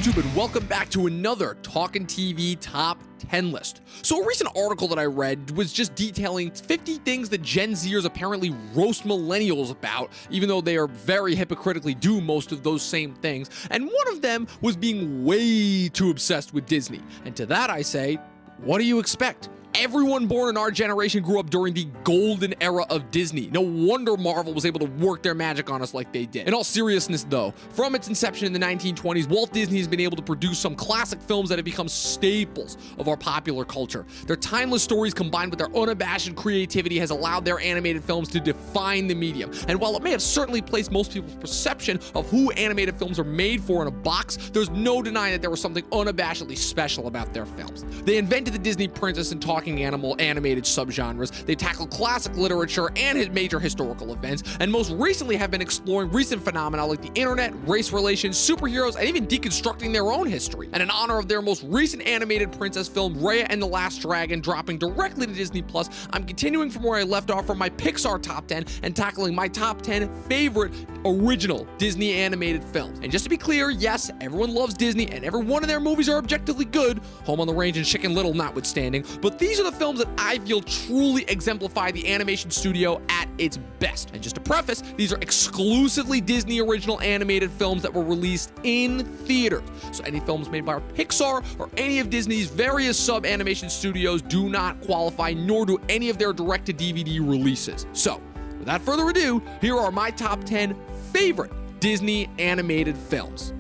YouTube, and welcome back to another Talkin TV Top 10 list. So a recent article that I read was just detailing 50 things that Gen Zers apparently roast millennials about, even though they are very hypocritically do most of those same things. And one of them was being way too obsessed with Disney. And to that I say, what do you expect? Everyone born in our generation grew up during the golden era of Disney. No wonder Marvel was able to work their magic on us like they did. In all seriousness though, from its inception in the 1920s, Walt Disney has been able to produce some classic films that have become staples of our popular culture. Their timeless stories combined with their unabashed creativity has allowed their animated films to define the medium. And while it may have certainly placed most people's perception of who animated films are made for in a box, there's no denying that there was something unabashedly special about their films. They invented the Disney princess and talking animal animated subgenres. They tackled classic literature and major historical events, and most recently have been exploring recent phenomena like the internet, race relations, superheroes, and even deconstructing their own history. And in honor of their most recent animated princess film, Raya and the Last Dragon, dropping directly to Disney+, I'm continuing from where I left off from my Pixar Top 10 and tackling my top 10 favorite original Disney animated films. And just to be clear, yes, everyone loves Disney and every one of their movies are objectively good, Home on the Range and Chicken Little notwithstanding, but these are the films that I feel truly exemplify the animation studio at its best. And just to preface, these are exclusively Disney original animated films that were released in theaters. So any films made by Pixar or any of Disney's various sub-animation studios do not qualify, nor do any of their direct-to-DVD releases. So, without further ado, here are my top 10 favorite Disney animated films.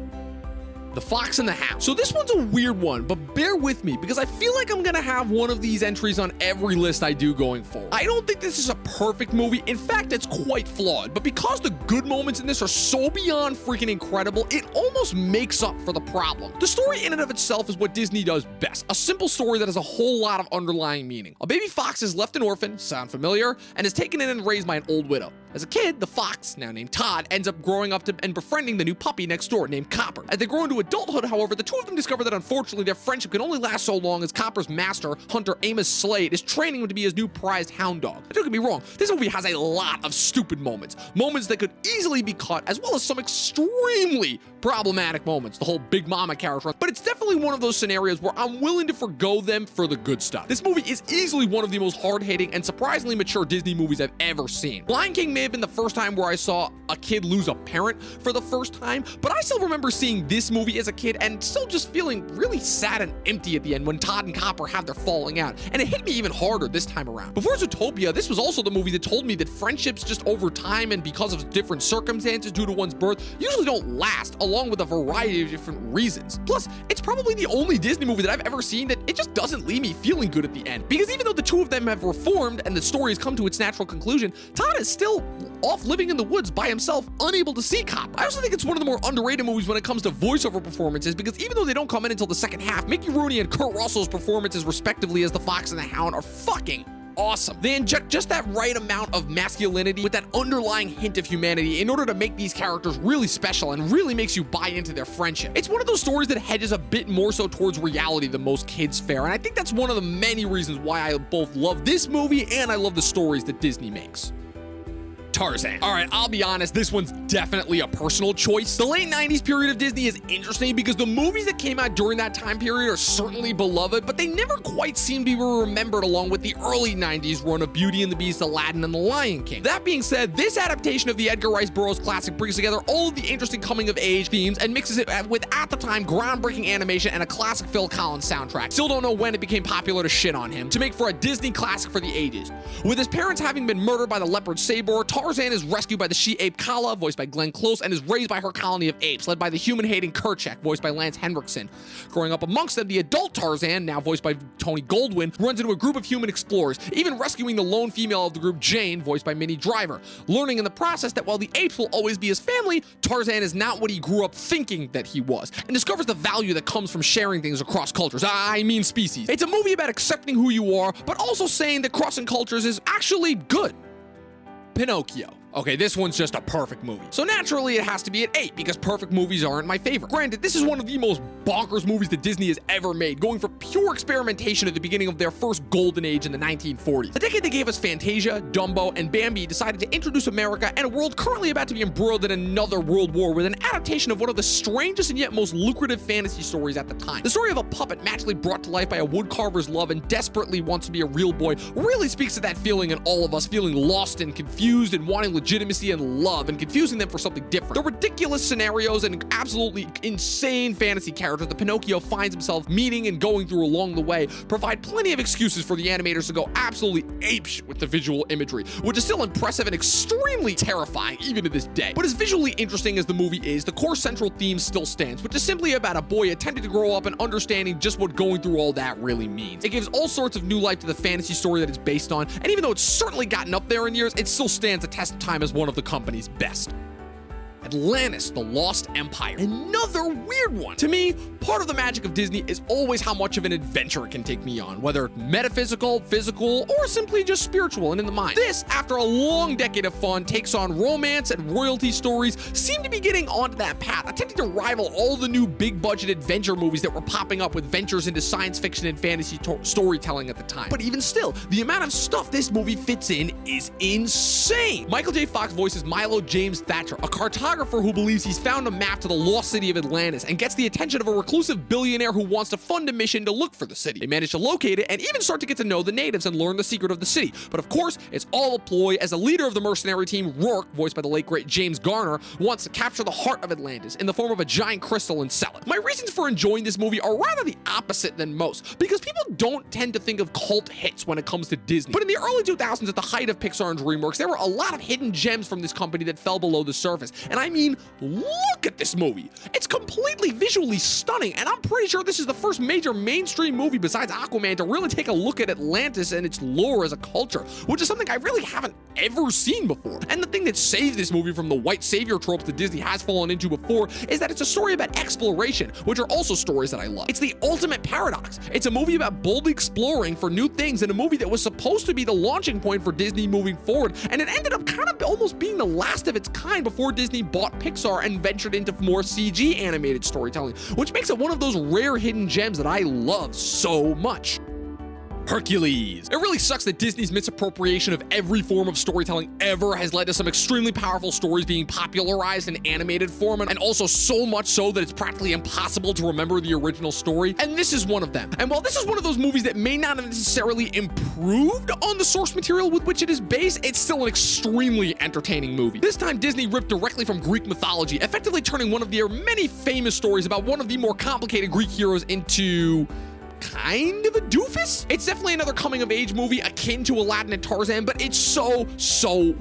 The Fox and the Hound. So this one's a weird one, but bear with me because I feel like I'm gonna have one of these entries on every list I do going forward. I don't think this is a perfect movie. In fact, it's quite flawed, but because the good moments in this are so beyond freaking incredible, it almost makes up for the problem. The story in and of itself is what Disney does best. A simple story that has a whole lot of underlying meaning. A baby fox is left an orphan, sound familiar, and is taken in and raised by an old widow. As a kid, the fox, now named Todd, ends up growing up and befriending the new puppy next door named Copper. As they grow into adulthood, however, the two of them discover that unfortunately their friendship can only last so long as Copper's master, Hunter Amos Slade, is training him to be his new prized hound dog. And don't get me wrong, this movie has a lot of stupid moments. Moments that could easily be cut, as well as some extremely problematic moments, the whole Big Mama character. But it's definitely one of those scenarios where I'm willing to forgo them for the good stuff. This movie is easily one of the most hard-hitting and surprisingly mature Disney movies I've ever seen. Lion King may have been the first time where I saw a kid lose a parent for the first time, but I still remember seeing this movie as a kid and still just feeling really sad and empty at the end when Todd and Copper have their falling out. And it hit me even harder this time around. Before Zootopia, this was also the movie that told me that friendships just over time and because of different circumstances due to one's birth usually don't last, along with a variety of different reasons. Plus, it's probably the only Disney movie that I've ever seen that it just doesn't leave me feeling good at the end. Because even though the two of them have reformed and the story has come to its natural conclusion, Todd is still off living in the woods by himself, unable to see Copper. I also think it's one of the more underrated movies when it comes to voiceover performances, because even though they don't come in until the second half, Mickey Rooney and Kurt Russell's performances respectively as the Fox and the Hound are fucking awesome. They inject just that right amount of masculinity with that underlying hint of humanity in order to make these characters really special and really makes you buy into their friendship. It's one of those stories that hedges a bit more so towards reality than most kids fare, and I think that's one of the many reasons why I both love this movie and I love the stories that Disney makes. Tarzan. All right, I'll be honest, this one's definitely a personal choice. The late 90s period of Disney is interesting because the movies that came out during that time period are certainly beloved, but they never quite seem to be remembered along with the early 90s run of Beauty and the Beast, Aladdin, and The Lion King. That being said, this adaptation of the Edgar Rice Burroughs classic brings together all of the interesting coming-of-age themes and mixes it with, at the time, groundbreaking animation and a classic Phil Collins soundtrack. Still don't know when it became popular to shit on him, to make for a Disney classic for the ages. With his parents having been murdered by the leopard Sabor, Tarzan is rescued by the she-ape Kala, voiced by Glenn Close, and is raised by her colony of apes, led by the human-hating Kerchak, voiced by Lance Henriksen. Growing up amongst them, the adult Tarzan, now voiced by Tony Goldwyn, runs into a group of human explorers, even rescuing the lone female of the group, Jane, voiced by Minnie Driver, learning in the process that while the apes will always be his family, Tarzan is not what he grew up thinking that he was, and discovers the value that comes from sharing things across cultures, I mean species. It's a movie about accepting who you are, but also saying that crossing cultures is actually good. Pinocchio. Okay, this one's just a perfect movie. So naturally it has to be at 8 because perfect movies aren't my favorite. Granted, this is one of the most bonkers movies that Disney has ever made, going for pure experimentation at the beginning of their first golden age in the 1940s. The decade that gave us Fantasia, Dumbo, and Bambi decided to introduce America and a world currently about to be embroiled in another world war with an adaptation of one of the strangest and yet most lucrative fantasy stories at the time. The story of a puppet magically brought to life by a woodcarver's love and desperately wants to be a real boy really speaks to that feeling in all of us, feeling lost and confused and wanting legitimacy and love and confusing them for something different. The ridiculous scenarios and absolutely insane fantasy characters that Pinocchio finds himself meeting and going through along the way provide plenty of excuses for the animators to go absolutely apeshit with the visual imagery, which is still impressive and extremely terrifying even to this day. But as visually interesting as the movie is, the core central theme still stands, which is simply about a boy attempting to grow up and understanding just what going through all that really means. It gives all sorts of new life to the fantasy story that it's based on, and even though it's certainly gotten up there in years, it still stands the test of time as one of the company's best. Atlantis, the Lost Empire. Another weird one. To me, part of the magic of Disney is always how much of an adventure it can take me on, whether metaphysical, physical, or simply just spiritual and in the mind. This, after a long decade of fun, takes on romance and royalty stories, seem to be getting onto that path, attempting to rival all the new big-budget adventure movies that were popping up with ventures into science fiction and fantasy storytelling at the time. But even still, the amount of stuff this movie fits in is insane. Michael J. Fox voices Milo James Thatcher, a cartographer who believes he's found a map to the lost city of Atlantis and gets the attention of a reclusive billionaire who wants to fund a mission to look for the city. They manage to locate it and even start to get to know the natives and learn the secret of the city. But of course, it's all a ploy as the leader of the mercenary team, Rourke, voiced by the late great James Garner, wants to capture the heart of Atlantis in the form of a giant crystal and sell it. My reasons for enjoying this movie are rather the opposite than most, because people don't tend to think of cult hits when it comes to Disney. But in the early 2000s, at the height of Pixar and DreamWorks, there were a lot of hidden gems from this company that fell below the surface. And I mean, look at this movie. It's completely visually stunning, and I'm pretty sure this is the first major mainstream movie besides Aquaman to really take a look at Atlantis and its lore as a culture, which is something I really haven't ever seen before. And the thing that saves this movie from the white savior tropes that Disney has fallen into before is that it's a story about exploration, which are also stories that I love. It's the ultimate paradox. It's a movie about boldly exploring for new things in a movie that was supposed to be the launching point for Disney moving forward, and it ended up kind of almost being the last of its kind before Disney bought Pixar and ventured into more CG animated storytelling, which makes it one of those rare hidden gems that I love so much. Hercules. It really sucks that Disney's misappropriation of every form of storytelling ever has led to some extremely powerful stories being popularized in animated form, and also so much so that it's practically impossible to remember the original story, and this is one of them. And while this is one of those movies that may not have necessarily improved on the source material with which it is based, it's still an extremely entertaining movie. This time, Disney ripped directly from Greek mythology, effectively turning one of their many famous stories about one of the more complicated Greek heroes into kind of a doofus. It's definitely another coming-of-age movie akin to Aladdin and Tarzan, but it so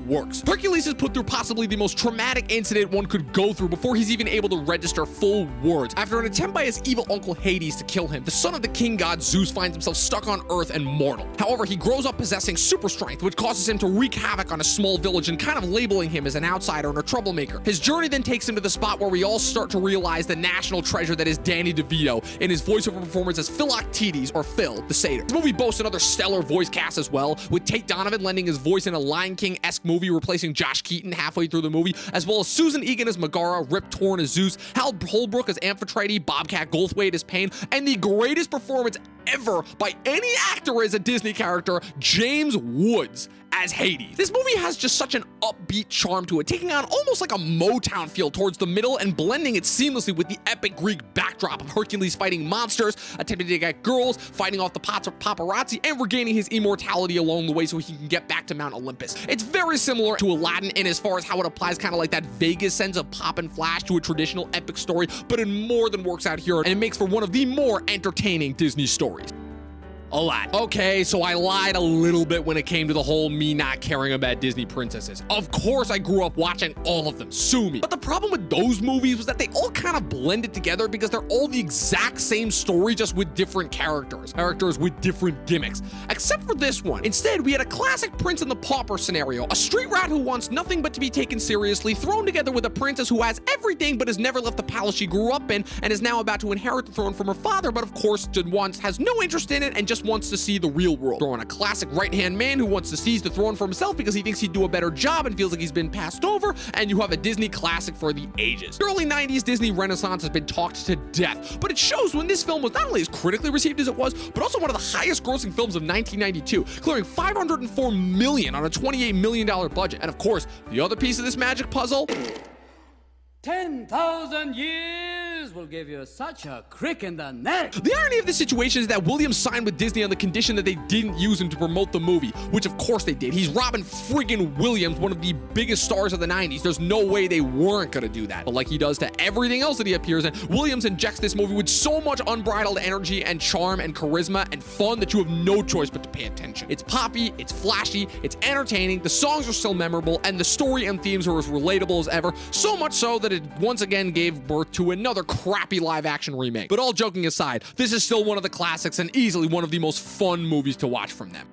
works. Hercules is put through possibly the most traumatic incident one could go through before he's even able to register full words. After an attempt by his evil uncle Hades to kill him, the son of the king god Zeus finds himself stuck on Earth and mortal. However, he grows up possessing super strength, which causes him to wreak havoc on a small village and kind of labeling him as an outsider and a troublemaker. His journey then takes him to the spot where we all start to realize the national treasure that is Danny DeVito in his voiceover performance as Philoctetes, or Phil, the satyr. The movie boasts another stellar voice cast as well, with Tate Donovan lending his voice in a Lion King-esque movie replacing Josh Keaton halfway through the movie, as well as Susan Egan as Megara, Rip Torn as Zeus, Hal Holbrook as Amphitrite, Bobcat Goldthwait as Pain, and the greatest performance ever by any actor as a Disney character, James Woods as Hades. This movie has just such an upbeat charm to it, taking on almost like a Motown feel towards the middle and blending it seamlessly with the epic Greek backdrop of Hercules fighting monsters, attempting to get girls, fighting off the paparazzi, and regaining his immortality along the way so he can get back to Mount Olympus. It's very similar to Aladdin in as far as how it applies kind of like that Vegas sense of pop and flash to a traditional epic story, but it more than works out here, and it makes for one of the more entertaining Disney stories. Aladdin. Okay, so I lied a little bit when it came to the whole me not caring about Disney princesses. Of course I grew up watching all of them, sue me. But the problem with those movies was that they all kind of blended together because they're all the exact same story, just with different characters with different gimmicks. Except for this one. Instead, we had a classic Prince and the Pauper scenario, a street rat who wants nothing but to be taken seriously, thrown together with a princess who has everything but has never left the palace she grew up in and is now about to inherit the throne from her father, but of course, has no interest in it and just just wants to see the real world. Throw in a classic right-hand man who wants to seize the throne for himself because he thinks he'd do a better job and feels like he's been passed over, and you have a Disney classic for the ages. The early 90s Disney Renaissance has been talked to death, but it shows when this film was not only as critically received as it was, but also one of the highest grossing films of 1992, clearing $504 million on a $28 million budget. And of course, the other piece of this magic puzzle, 10,000 years will give you such a crick in the neck. The irony of this situation is that Williams signed with Disney on the condition that they didn't use him to promote the movie, which of course they did. He's Robin friggin' Williams, one of the biggest stars of the 90s. There's no way they weren't gonna do that. But like he does to everything else that he appears in, Williams injects this movie with so much unbridled energy and charm and charisma and fun that you have no choice but to pay attention. It's poppy, it's flashy, it's entertaining, the songs are still memorable, and the story and themes are as relatable as ever, so much so that it once again gave birth to another crappy live-action remake. But all joking aside, this is still one of the classics and easily one of the most fun movies to watch from them.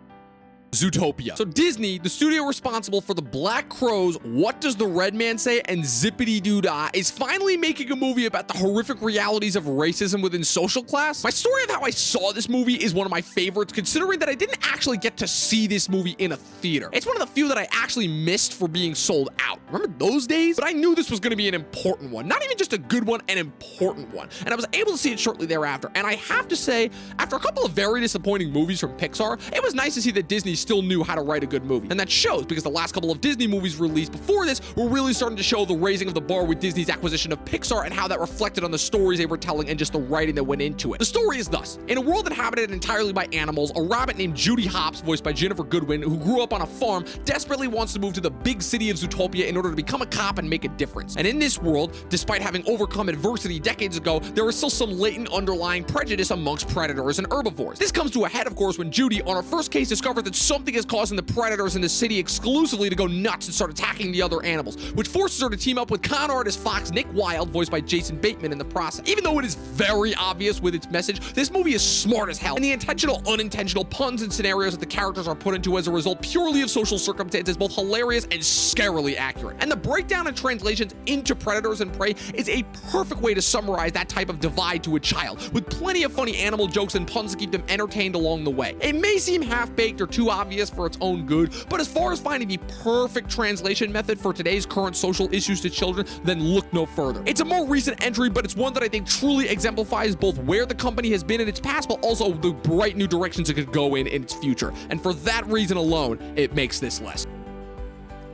Zootopia. So Disney, the studio responsible for the Black Crows, What Does the Red Man Say, and Zippity Doo Dah, is finally making a movie about the horrific realities of racism within social class. My story of how I saw this movie is one of my favorites, considering that I didn't actually get to see this movie in a theater. It's one of the few that I actually missed for being sold out. Remember those days? But I knew this was going to be an important one. Not even just a good one, an important one. And I was able to see it shortly thereafter. And I have to say, after a couple of very disappointing movies from Pixar, it was nice to see that Disney still knew how to write a good movie. And that shows because the last couple of Disney movies released before this were really starting to show the raising of the bar with Disney's acquisition of Pixar and how that reflected on the stories they were telling and just the writing that went into it. The story is thus: in a world inhabited entirely by animals, a rabbit named Judy Hopps, voiced by Jennifer Goodwin, who grew up on a farm, desperately wants to move to the big city of Zootopia in order to become a cop and make a difference. And in this world, despite having overcome adversity decades ago, there is still some latent underlying prejudice amongst predators and herbivores. This comes to a head, of course, when Judy, on her first case, discovers that something is causing the predators in the city exclusively to go nuts and start attacking the other animals, which forces her to team up with con artist fox Nick Wilde, voiced by Jason Bateman, in the process. Even though it is very obvious with its message, this movie is smart as hell, and the intentional, unintentional puns and scenarios that the characters are put into as a result purely of social circumstances both hilarious and scarily accurate. And the breakdown and translations into predators and prey is a perfect way to summarize that type of divide to a child, with plenty of funny animal jokes and puns to keep them entertained along the way. It may seem half-baked or too obvious for its own good, but as far as finding the perfect translation method for today's current social issues to children, then look no further. It's a more recent entry, but it's one that I think truly exemplifies both where the company has been in its past, but also the bright new directions it could go in its future. And for that reason alone, it makes this list.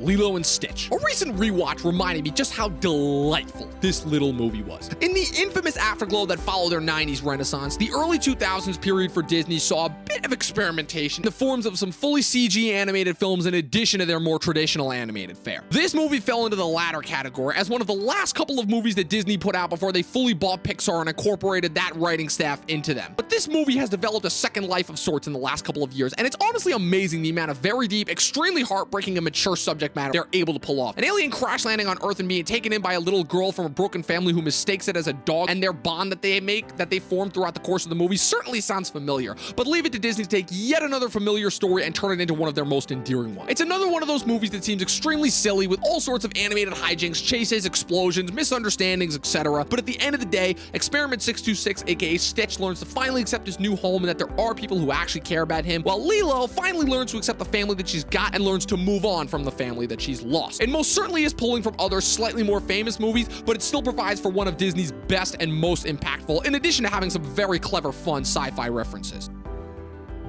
Lilo and Stitch. A recent rewatch reminded me just how delightful this little movie was. In the infamous afterglow that followed their 90s renaissance, the early 2000s period for Disney saw a bit of experimentation in the forms of some fully CG animated films in addition to their more traditional animated fare. This movie fell into the latter category as one of the last couple of movies that Disney put out before they fully bought Pixar and incorporated that writing staff into them. But this movie has developed a second life of sorts in the last couple of years, and it's honestly amazing the amount of very deep, extremely heartbreaking and mature subject matter they're able to pull off. An alien crash landing on Earth and being taken in by a little girl from a broken family who mistakes it as a dog, and their bond that they form throughout the course of the movie certainly sounds familiar, but leave it to Disney to take yet another familiar story and turn it into one of their most endearing ones. It's another one of those movies that seems extremely silly with all sorts of animated hijinks, chases, explosions, misunderstandings, etc. But at the end of the day, Experiment 626, aka Stitch, learns to finally accept his new home and that there are people who actually care about him, while Lilo finally learns to accept the family that she's got and learns to move on from the family that she's lost. It most certainly is pulling from other slightly more famous movies, but it still provides for one of Disney's best and most impactful, in addition to having some very clever, fun sci-fi references.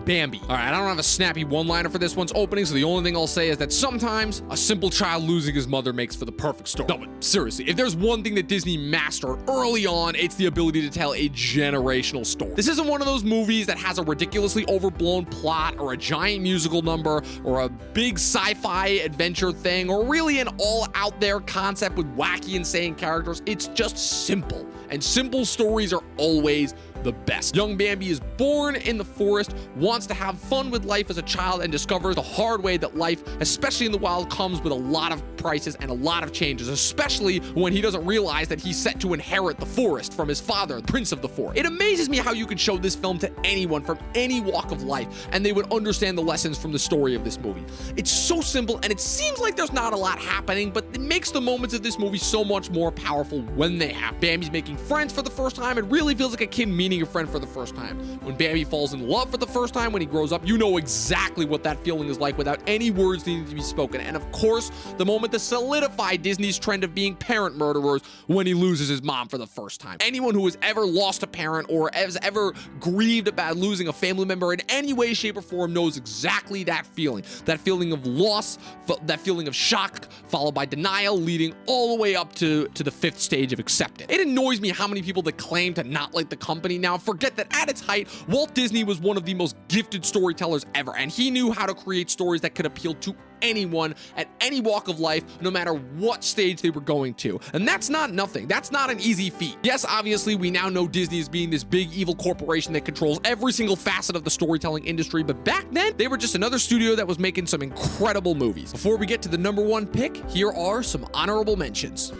Bambi. All right, I don't have a snappy one-liner for this one's opening, so the only thing I'll say is that sometimes a simple child losing his mother makes for the perfect story. No, but seriously, if there's one thing that Disney mastered early on, it's the ability to tell a generational story. This isn't one of those movies that has a ridiculously overblown plot or a giant musical number or a big sci-fi adventure thing or really an all-out-there concept with wacky, insane characters. It's just simple, and simple stories are always the best. Young Bambi is born in the forest, wants to have fun with life as a child, and discovers the hard way that life, especially in the wild, comes with a lot of prices and a lot of changes, especially when he doesn't realize that he's set to inherit the forest from his father, the Prince of the Forest. It amazes me how you could show this film to anyone from any walk of life and they would understand the lessons from the story of this movie. It's so simple and it seems like there's not a lot happening, but it makes the moments of this movie so much more powerful when they happen. Bambi's making friends for the first time. It really feels like a kid meeting a friend for the first time. When Bambi falls in love for the first time, when he grows up, you know exactly what that feeling is like without any words needing to be spoken. And of course, the moment to solidify Disney's trend of being parent murderers, when he loses his mom for the first time. Anyone who has ever lost a parent or has ever grieved about losing a family member in any way, shape, or form knows exactly that feeling of loss, that feeling of shock, followed by denial, leading all the way up to the fifth stage of acceptance. It annoys me how many people that claim to not like the company now forget that at its height, Walt Disney was one of the most gifted storytellers ever, and he knew how to create stories that could appeal to anyone at any walk of life, no matter what stage they were going to. And that's not nothing. That's not an easy feat. Yes, obviously, we now know Disney as being this big evil corporation that controls every single facet of the storytelling industry, but back then, they were just another studio that was making some incredible movies. Before we get to the #1 pick, here are some honorable mentions.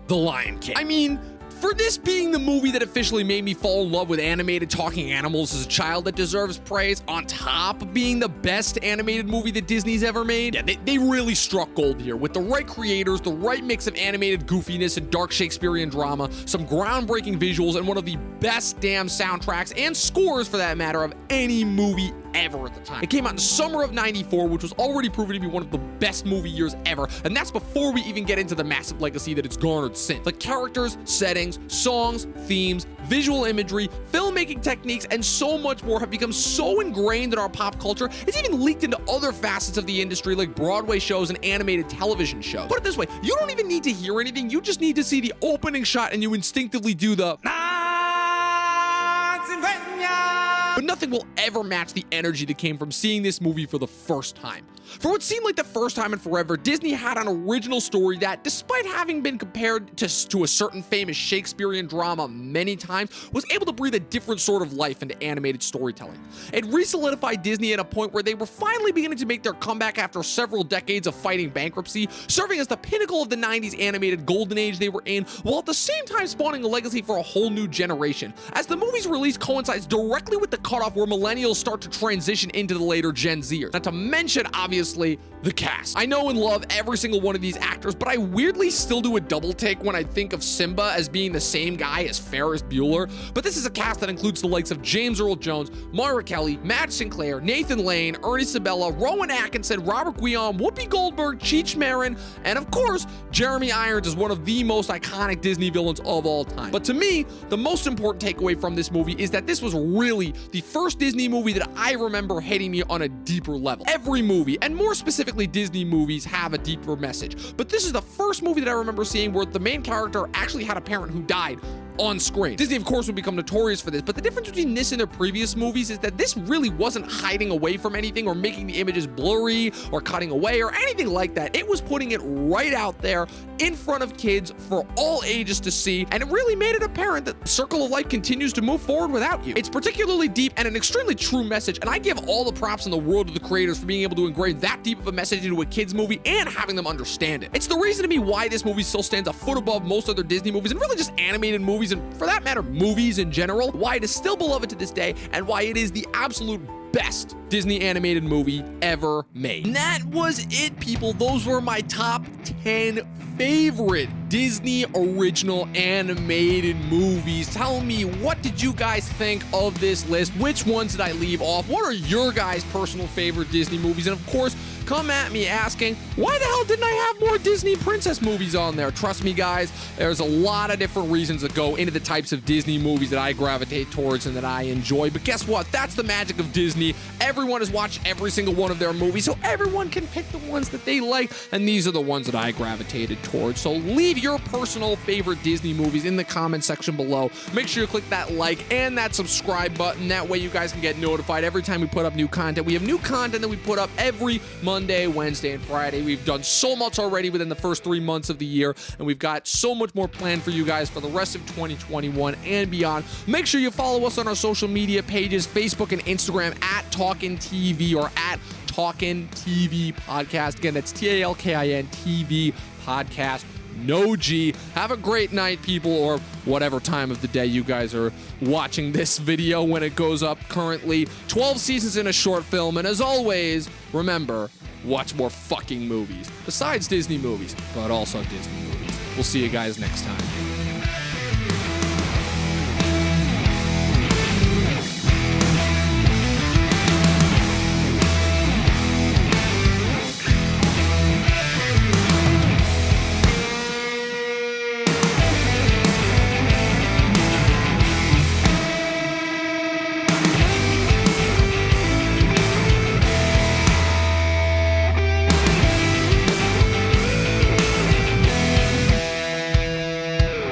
The Lion King. I mean, for this being the movie that officially made me fall in love with animated talking animals as a child, that deserves praise, on top of being the best animated movie that Disney's ever made. Yeah, they really struck gold here. With the right creators, the right mix of animated goofiness and dark Shakespearean drama, some groundbreaking visuals, and one of the best damn soundtracks and scores, for that matter, of any movie ever at the time. It came out in summer of '94, which was already proven to be one of the best movie years ever, and that's before we even get into the massive legacy that it's garnered since. The characters, settings, songs, themes, visual imagery, filmmaking techniques, and so much more have become so ingrained in our pop culture, it's even leaked into other facets of the industry like Broadway shows and animated television shows. Put it this way, you don't even need to hear anything, you just need to see the opening shot and you instinctively do the but nothing will ever match the energy that came from seeing this movie for the first time. For what seemed like the first time in forever, Disney had an original story that, despite having been compared to a certain famous Shakespearean drama many times, was able to breathe a different sort of life into animated storytelling. It re-solidified Disney at a point where they were finally beginning to make their comeback after several decades of fighting bankruptcy, serving as the pinnacle of the 90s animated golden age they were in, while at the same time spawning a legacy for a whole new generation, as the movie's release coincides directly with the cutoff where millennials start to transition into the later Gen Zers. Not to mention, obviously, the cast. I know and love every single one of these actors, but I weirdly still do a double take when I think of Simba as being the same guy as Ferris Bueller, but this is a cast that includes the likes of James Earl Jones, Moira Kelly, Madge Sinclair, Nathan Lane, Ernie Sabella, Rowan Atkinson, Robert Guillaume, Whoopi Goldberg, Cheech Marin, and of course, Jeremy Irons is one of the most iconic Disney villains of all time. But to me, the most important takeaway from this movie is that this was really the first Disney movie that I remember hitting me on a deeper level. Every movie, and more specifically Disney movies, have a deeper message, but this is the first movie that I remember seeing where the main character actually had a parent who died on screen. Disney, of course, would become notorious for this, but the difference between this and their previous movies is that this really wasn't hiding away from anything or making the images blurry or cutting away or anything like that. It was putting it right out there in front of kids for all ages to see, and it really made it apparent that the circle of life continues to move forward without you. It's particularly deep and an extremely true message, and I give all the props in the world to the creators for being able to engrave that deep of a message into a kid's movie and having them understand it. It's the reason to me why this movie still stands a foot above most other Disney movies, and really just animated movies, and for that matter, movies in general, why it is still beloved to this day, and why it is the absolute best Disney animated movie ever made. And that was it, people. Those were my top 10 favorite Disney original animated movies. Tell me, what did you guys think of this list? Which ones did I leave off? What are your guys' personal favorite Disney movies? And of course, come at me asking, why the hell didn't I have more Disney princess movies on there? Trust me, guys, there's a lot of different reasons that go into the types of Disney movies that I gravitate towards and that I enjoy. But guess what? That's the magic of Disney. Everyone has watched every single one of their movies, so everyone can pick the ones that they like, and these are the ones that I gravitated towards. So leave your personal favorite Disney movies in the comment section below. Make sure you click that like and that subscribe button. That way you guys can get notified every time we put up new content. We have new content that we put up every Monday, Wednesday, and Friday. We've done so much already within the first 3 months of the year, and we've got so much more planned for you guys for the rest of 2021 and beyond. Make sure you follow us on our social media pages, Facebook and Instagram at Talkin TV or at Talkin TV Podcast. Again, that's TALKIN TV Podcast. No G. Have a great night, people, or whatever time of the day you guys are watching this video when it goes up currently. 12 seasons in a short film, and as always, remember, watch more fucking movies. Besides Disney movies, but also Disney movies. We'll see you guys next time.